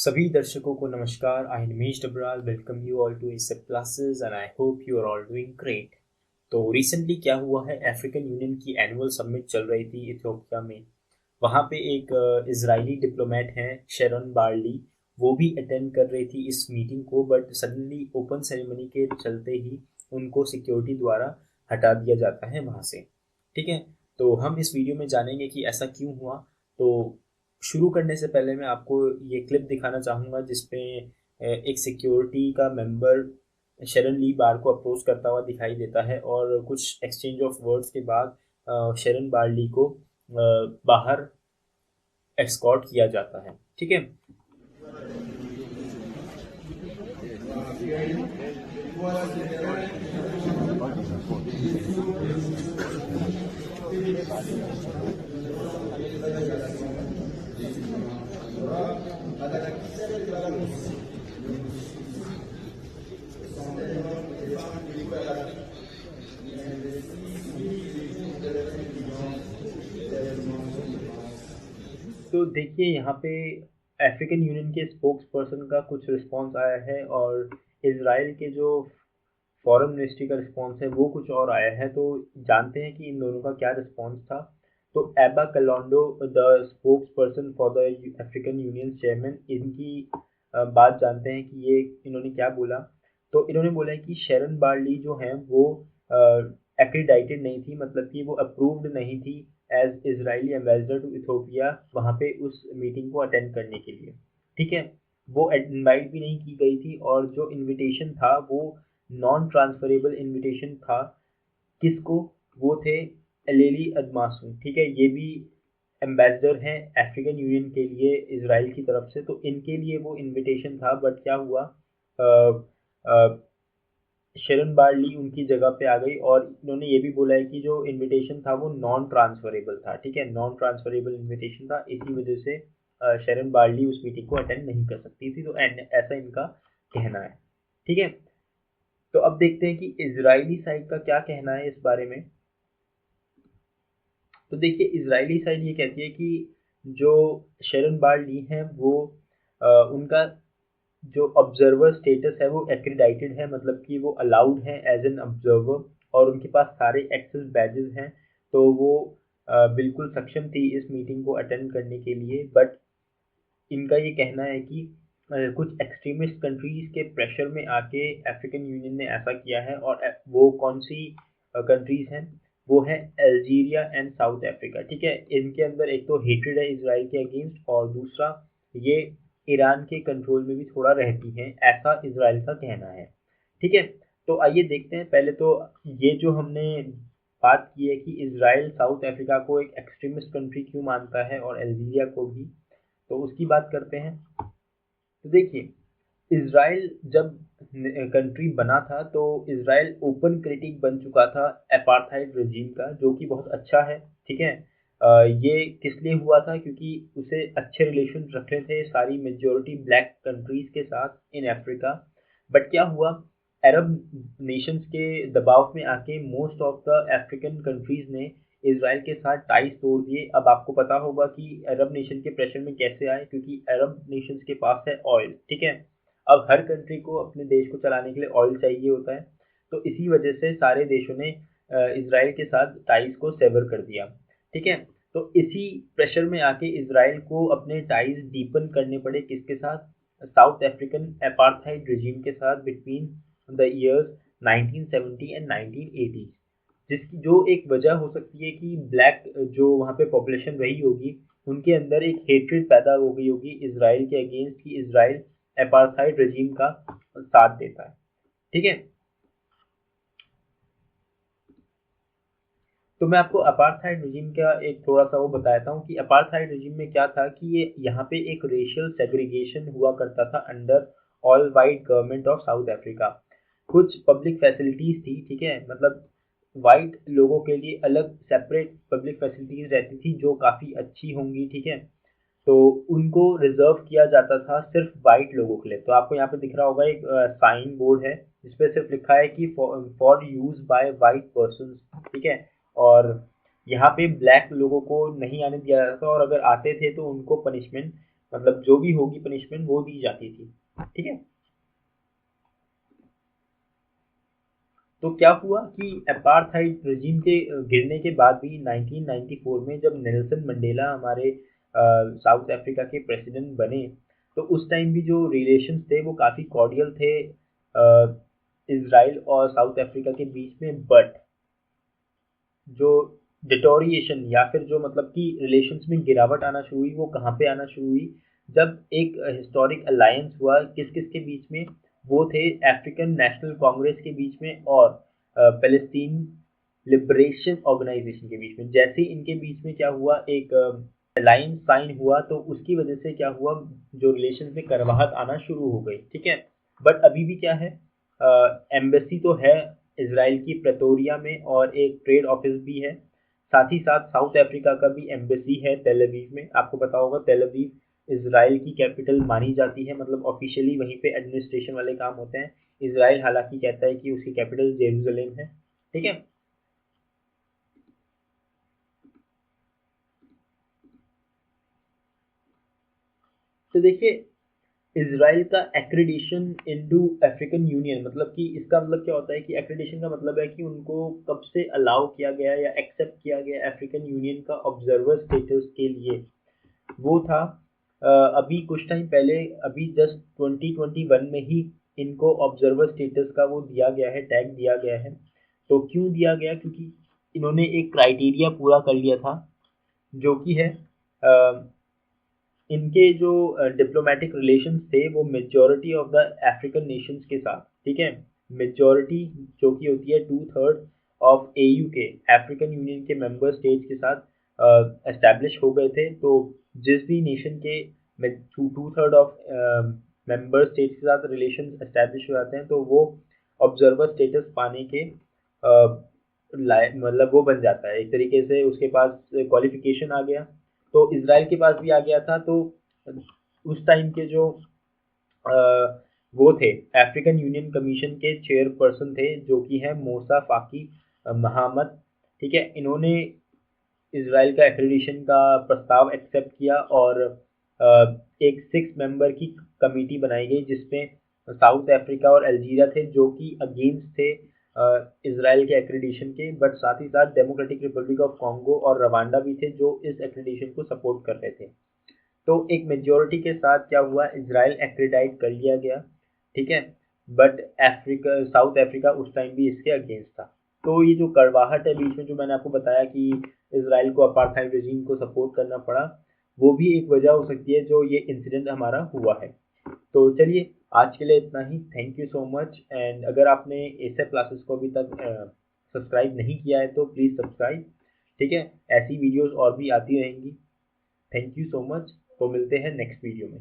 सभी दर्शकों को नमस्कार। I Nimesh Dabral welcome you all to एसएप classes and I hope you are all doing great. तो रिसेंटली क्या हुआ है, अफ्रीकन यूनियन की एनुअल समिट चल रही थी इथियोपिया में। वहाँ पे एक इजरायली डिप्लोमेट हैं शेरन बार्ली, वो भी अटेंड कर रही थी इस मीटिंग को, बट सडनली ओपन सेरेमनी के चलते ही उनको सिक्योरिटी द्वारा हटा दिया जाता है वहाँ से। ठीक है, तो हम इस वीडियो में जानेंगे कि ऐसा क्यों हुआ। तो शुरू करने से पहले मैं आपको ये क्लिप दिखाना चाहूँगा जिसपे एक सिक्योरिटी का मेंबर शेरन ली बार को अप्रोच करता हुआ दिखाई देता है और कुछ एक्सचेंज ऑफ वर्ड्स के बाद शेरन बार्ली को बाहर एस्कॉर्ट किया जाता है। ठीक है, तो देखिए यहाँ पे अफ्रीकन यूनियन के स्पोक्स पर्सन का कुछ रिस्पॉन्स आया है और इसराइल के जो फॉरेन मिनिस्ट्री का रिस्पॉन्स है वो कुछ और आया है। तो जानते हैं कि इन दोनों का क्या रिस्पॉन्स था। तो Ebba Kalondo, the spokesperson for the African union chairman, इनकी बात जानते हैं कि ये इन्होंने क्या बोला। तो इन्होंने बोला है कि शेरन बार्ली जो है वो एक्रीडाइटेड नहीं थी, मतलब कि वो अप्रूव्ड नहीं थी as Israeli ambassador to Ethiopia वहाँ पे उस मीटिंग को अटेंड करने के लिए। ठीक है, वो इनवाइट भी नहीं की गई थी और जो इनविटेशन था वो नॉन ट्रांसफरेबल इनविटेशन था। किसको? वो थे एलेली अदमासू। ठीक है, ये भी एम्बेसडर हैं अफ्रीकन यूनियन के लिए इसराइल की तरफ से, तो इनके लिए वो इनविटेशन था। बट क्या हुआ, शेरन बार्ली उनकी जगह पे आ गई और इन्होंने ये भी बोला है कि जो इनविटेशन था वो नॉन ट्रांसफरेबल था। ठीक है, नॉन ट्रांसफरेबल इनविटेशन था, इसी वजह से शेरन बार्ली उस मीटिंग को अटेंड नहीं कर सकती थी। तो ऐसा इनका कहना है। ठीक है, तो अब देखते हैं कि इजरायली साइड का क्या कहना है इस बारे में। तो देखिए इजरायली साइड ये कहती है कि जो शेरन बार्ली हैं वो उनका जो ऑब्जर्वर स्टेटस है वो एक्रीडाइटेड है, मतलब कि वो अलाउड है एज एन ऑब्जर्वर और उनके पास सारे एक्सेस बैजेस हैं। तो वो बिल्कुल सक्षम थी इस मीटिंग को अटेंड करने के लिए। बट इनका ये कहना है कि कुछ एक्सट्रीमिस्ट कंट्रीज के प्रेशर में आके अफ्रीकन यूनियन ने ऐसा किया है। और वो कौन सी कंट्रीज हैं? वो है अल्जीरिया एंड साउथ अफ्रीका। ठीक है, इनके अंदर एक तो हेट्रेड है इसराइल के अगेंस्ट और दूसरा ये ईरान के कंट्रोल में भी थोड़ा रहती हैं, ऐसा इसराइल का कहना है। ठीक है, तो आइए देखते हैं। पहले तो ये जो हमने बात की है कि इसराइल साउथ अफ्रीका को एक एक्सट्रीमिस्ट कंट्री क्यों मानता है और अल्जीरिया को भी, तो उसकी बात करते हैं। तो देखिए इसराइल जब कंट्री बना था तो इसराइल ओपन क्रिटिक बन चुका था अपार्थाइड रजीम का, जो कि बहुत अच्छा है। ठीक है, ये किस लिए हुआ था? क्योंकि उसे अच्छे रिलेशन रखने थे सारी मेजोरिटी ब्लैक कंट्रीज के साथ इन अफ्रीका। बट क्या हुआ, अरब नेशंस के दबाव में आके most of the African countries ने इसराइल के साथ टाइज तोड़ दिए। अब आपको पता होगा कि अरब नेशन के प्रेशर में कैसे आए, क्योंकि अरब नेशंस के पास है ऑयल। ठीक है, अब हर कंट्री को अपने देश को चलाने के लिए ऑयल चाहिए होता है। तो इसी वजह से सारे देशों ने इसराइल के साथ टाइज को सेवर कर दिया। ठीक है, तो इसी प्रेशर में आके इसराइल को अपने टाइज डीपन करने पड़े। किसके साथ? साउथ अफ्रीकन अपार्थाइड रिजीम के साथ बिटवीन द ईयर्स 1970 एंड 1980। जिसकी जो एक वजह हो सकती है कि ब्लैक जो वहाँ पे पॉपुलेशन रही होगी उनके अंदर एक हेट्रेड पैदा हो गई होगी इसराइल के अगेंस्ट, कि इसराइल अपार्थाइड रजीम का साथ देता है। ठीक है, तो मैं आपको अपार्थाइड रिजीम का एक थोड़ा सा वो बताता हूँ कि अपार्थाइड रिजीम में क्या था कि ये यहाँ पे एक रेशियल सेग्रीगेशन हुआ करता था under all white government of south Africa. कुछ पब्लिक फैसिलिटीज थी, ठीक है, मतलब वाइट लोगों के लिए अलग सेपरेट पब्लिक फैसिलिटीज रहती थी जो काफ़ी अच्छी होंगी। ठीक है, तो उनको रिजर्व किया जाता था सिर्फ वाइट लोगों के लिए। तो आपको यहाँ पे दिख रहा होगा एक साइन बोर्ड है जिसपे सिर्फ लिखा है कि for use by white person. ठीक है, और यहाँ पे ब्लैक लोगों को नहीं आने दिया जाता था और अगर आते थे तो उनको पनिशमेंट मतलब जो भी होगी पनिशमेंट वो दी जाती थी, ठीक है। तो क्या हुआ कि अपार्थाइड रेजिम के गिरने के बाद भी 1994 में जब नेल्सन मंडेला हमारे साउथ अफ्रीका के प्रेसिडेंट बने, तो उस टाइम भी जो रिलेशंस थे वो काफ़ी कॉर्डियल थे इजराइल और साउथ अफ्रीका के बीच में। बट जो डिटोरिएशन या फिर जो मतलब कि रिलेशंस में गिरावट आना शुरू हुई, वो कहाँ पे आना शुरू हुई, जब एक हिस्टोरिक अलायंस हुआ किस किस के बीच में, वो थे अफ्रीकन नेशनल कांग्रेस के बीच में और पैलेस्टीन लिबरेशन ऑर्गेनाइजेशन के बीच में। जैसे ही इनके बीच में क्या हुआ, एक अलायंस साइन हुआ, तो उसकी वजह से क्या हुआ, जो रिलेशन में करवाहट आना शुरू हो गई, ठीक है। बट अभी भी क्या है, एम्बेसी तो है इसराइल की प्रेटोरिया में और एक ट्रेड ऑफिस भी है। साथ ही साथ साउथ अफ्रीका का भी एम्बेसी है तेल अवीव में। आपको पता होगा तेल अवीव इसराइल की कैपिटल मानी जाती है, मतलब ऑफिशियली वहीं पे एडमिनिस्ट्रेशन वाले काम होते हैं। इसराइल हालांकि कहता है कि उसकी कैपिटल जेरूसलम है, ठीक है। तो देखिए, इसराइल का एक्रेडिशन इनटू अफ्रीकन यूनियन, मतलब कि इसका मतलब क्या होता है कि एक्रेडिशन का मतलब है कि उनको कब से अलाउ किया गया या एक्सेप्ट किया गया अफ्रीकन यूनियन का ऑब्जर्वर स्टेटस के लिए। वो था अभी कुछ टाइम पहले, अभी जस्ट 2021 में ही इनको ऑब्जर्वर स्टेटस का वो दिया गया है, टैग दिया गया है। तो क्यों दिया गया, क्योंकि इन्होंने एक क्राइटेरिया पूरा कर लिया था, जो कि है इनके जो डिप्लोमेटिक रिलेशंस थे वो majority of the African Nations के साथ, ठीक है। मेजॉरिटी जो कि होती है 2/3 ऑफ एयू के, अफ्रीकन यूनियन के मेंबर स्टेट्स के साथ एस्टैब्लिश हो गए थे। तो जिस भी नेशन के 2/3 ऑफ मेंबर स्टेट्स के साथ रिलेशन एस्टैब्लिश हो जाते हैं, तो वो ऑब्जर्वर स्टेटस पाने के मतलब वो बन जाता है, एक तरीके से उसके पास क्वालिफिकेशन आ गया। तो इसराइल के पास भी आ गया था। तो उस टाइम के जो वो थे अफ्रीकन यूनियन कमीशन के चेयरपर्सन थे, जो कि है मूसा फाकी महामद, ठीक है। इन्होंने इसराइल का एक्रेडिशन का प्रस्ताव एक्सेप्ट किया और एक 6 मेंबर की कमेटी बनाई गई, जिसमें साउथ अफ्रीका और अल्जीरिया थे, जो कि अगेंस्ट थे इसराइल के एक्रेडिशन के। बट साथ ही साथ डेमोक्रेटिक रिपब्लिक ऑफ कॉन्गो और रवांडा भी थे, जो इस एक्रेडिशन को सपोर्ट कर रहे थे। तो एक मेजोरिटी के साथ क्या हुआ, इसराइल एक्रेडाइट कर लिया गया, ठीक है। बट अफ्रीका, साउथ अफ्रीका उस टाइम भी इसके अगेंस्ट था। तो ये जो कड़वाहट है बीच में, जो मैंने आपको बताया कि इसराइल को अपार्थाइड रेजिम को सपोर्ट करना पड़ा, वो भी एक वजह हो सकती है जो ये इंसिडेंट हमारा हुआ है। तो चलिए, आज के लिए इतना ही। Thank you so much. And अगर आपने एसएफ क्लासेस को अभी तक सब्सक्राइब नहीं किया है तो प्लीज़ सब्सक्राइब, ठीक है। ऐसी वीडियोस और भी आती रहेंगी। Thank you so much. तो मिलते हैं नेक्स्ट वीडियो में।